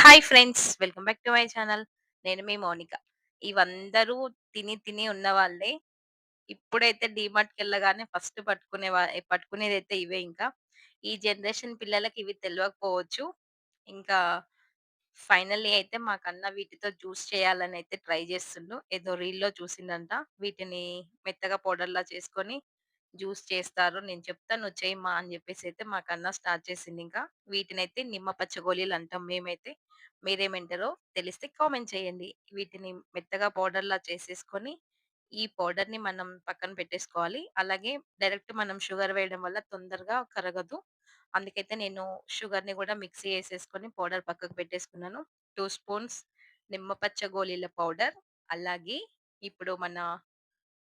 Hi friends. Welcome back to my channel. నేను మీ మౌనిక. ఇవందరూ తిని తిని ఉన్నవాళ్ళే. ఇప్పుడైతే డీమార్ట్‌కెళ్ళగానే ఫస్ట్ పట్టుకునేదైతే ఇవే ఇంకా. ఈ జనరేషన్ పిల్లలకి ఇవి తెలవకపోవచ్చు. ఇంకా ఫైనల్లీ అయితే మాకన్న వీటితో జ్యూస్ చేయాలనైతే ట్రై చేస్తుండు. ఏదో రీల్‌లో చూసిండంట. వీటిని మెత్తగా పౌడర్‌లా చేసుకొని జ్యూస్ చేస్తారు. నేను చెప్తా నువ్వు చెయ్యమ్మా అని జెప్పేసైతే మాకన్న స్టార్ట్ చేసిండింకా. వీటినైతే నిమ్మ పచ్చగోలీలంటాం మేమైతే. మీరేమంటారో తెలిస్తే కామెంట్ చేయండి. వీటిని మెత్తగా పౌడర్‌లా చేసేసుకొని, ఈ పౌడర్‌ని మనం పక్కన పెట్టేసుకోవాలి. అలాగే డైరెక్ట్ మనం షుగర్ వేయడం వల్ల తొందరగా కరగదు. అందుకైతే నేను షుగర్‌ని గూడా మిక్సీ ఏసేసుకొని పౌడర్ పక్కకు పెట్టేసుకున్నాను. 2 స్పూన్స్ నిమ్మపచ్చ గోలీల పౌడర్, అలాగే ఇప్పుడు మన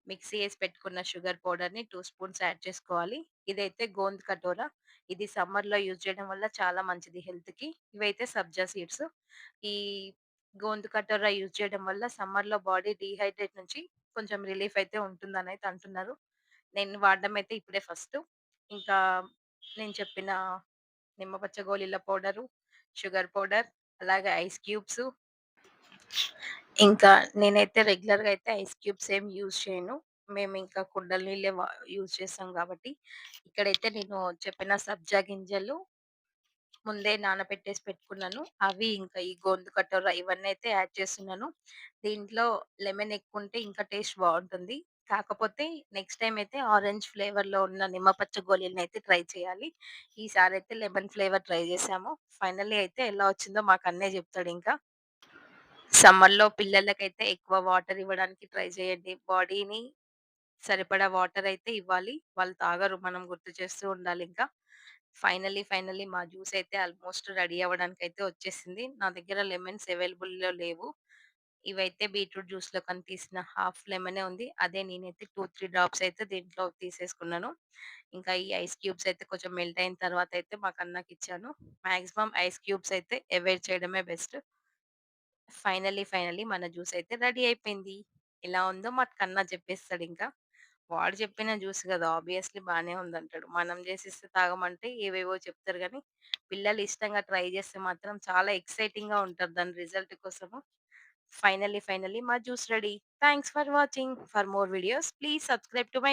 మిక్సీ ఏసి పెట్టుకున్న షుగర్ పౌడర్‌ని 2 స్పూన్స్ యాడ్ చేసుకోవాలి. ఇదైతే గోంద్ కటోరా. ఇది సమ్మర్‌లో యూజ్ చేయడం వల్ల చాలా మంచిది హెల్త్‌కి. ఇవైతే సబ్జా సీడ్స్. ఈ గోంద్ కటోరా యూజ్ చేయడం వల్ల సమ్మర్‌లో బాడీ డీహైడ్రేట్ నుంచి కొంచెం రిలీఫ్ అయితే ఉంటుందనైతే అంటున్నారు. నేను వాడడం అయితే ఇప్పుడే ఫస్టు. ఇంకా నేను చెప్పిన నిమ్మపచ్చ గోలీల పౌడరు, షుగర్ పౌడర్, అలాగే ఐస్ క్యూబ్స్. ఇంకా నేనైతే రెగ్యులర్‌గా అయితే ఐస్ క్యూబ్స్ ఏమి యూజ్ చేయను. మేమింకా కుండల నీళ్ళే యూజ్ చేస్తాం గాబట్టి, ఇక్కడైతే నేను చెప్పిన సబ్జా గింజలు ముందే నానబెట్టేసి పెట్టుకున్నాను. అవి ఇంకా ఈ గోందు కటోర ఇవన్నీ అయితే యాడ్ చేస్తున్నాను. దీంట్లో లెమన్ ఎక్కువుంటే ఇంకా టేస్ట్ బావుంటుంది. కాకపోతే నెక్స్ట్ టైమ్ అయితే ఆరెంజ్ ఫ్లేవర్‌లో ఉన్న నిమ్మపచ్చ గోలీలనైతే ట్రై చేయాలి. ఈసారైతే లెమన్ ఫ్లేవర్ ట్రై చేసాము. ఫైనల్లీ అయితే ఎలా వచ్చిందో మాకు అన్నయ్య చెప్తాడింకా. సమ్మర్‌లో పిల్లలకైతే ఎక్కువ వాటర్ ఇవ్వడానికి ట్రై చేయండి. బాడీని సరిపడా వాటర్ అయితే ఇవ్వాలి. వాళ్ళు తాగరు. మనం గుర్తు చేస్తూ ఉండాలింకా. ఫైనల్లీ మా జ్యూస్ అయితే ఆల్‌మోస్ట్ రెడీ అవ్వడానికైతే వచ్చేసింది. నా దగ్గర లెమన్స్ అవైలబుల్‌లో లేవు. ఇవైతే బీట్రూట్ జ్యూస్‌లో కానీ తీసిన హాఫ్ లెమనే ఉంది. అదే నేనైతే 2, 3 డ్రాప్స్ అయితే దీంట్లో తీసేసుకున్నాను. ఇంకా ఈ ఐస్ క్యూబ్స్ అయితే కొంచెం మెల్ట్ అయిన తర్వాత అయితే మా కన్నకిచ్చాను. మాక్సిమం ఐస్ క్యూబ్స్ అయితే అవాయిడ్ చేయడమే బెస్ట్. ఫైనల్లీ మన జ్యూస్ అయితే రెడీ అయిపోయింది. ఎలా ఉందో మా కన్నా చెప్పేస్తాడింకా. వాడు చెప్పిన జ్యూస్ గదా! ఆబ్వియస్‌లీ బానే ఉందంటాడు. మనం జేసిస్తే తాగమంటే ఏవేవో చెప్తారు గానీ, పిల్లలు ఇష్టంగా ట్రై జేస్తే మాత్రం చాలా ఎక్సైటింగ్‌గా ఉంటారు దాని రిజల్ట్ కోసము. ఫైనల్లీ మా juice ready. Thanks for watching. For more videos please subscribe to my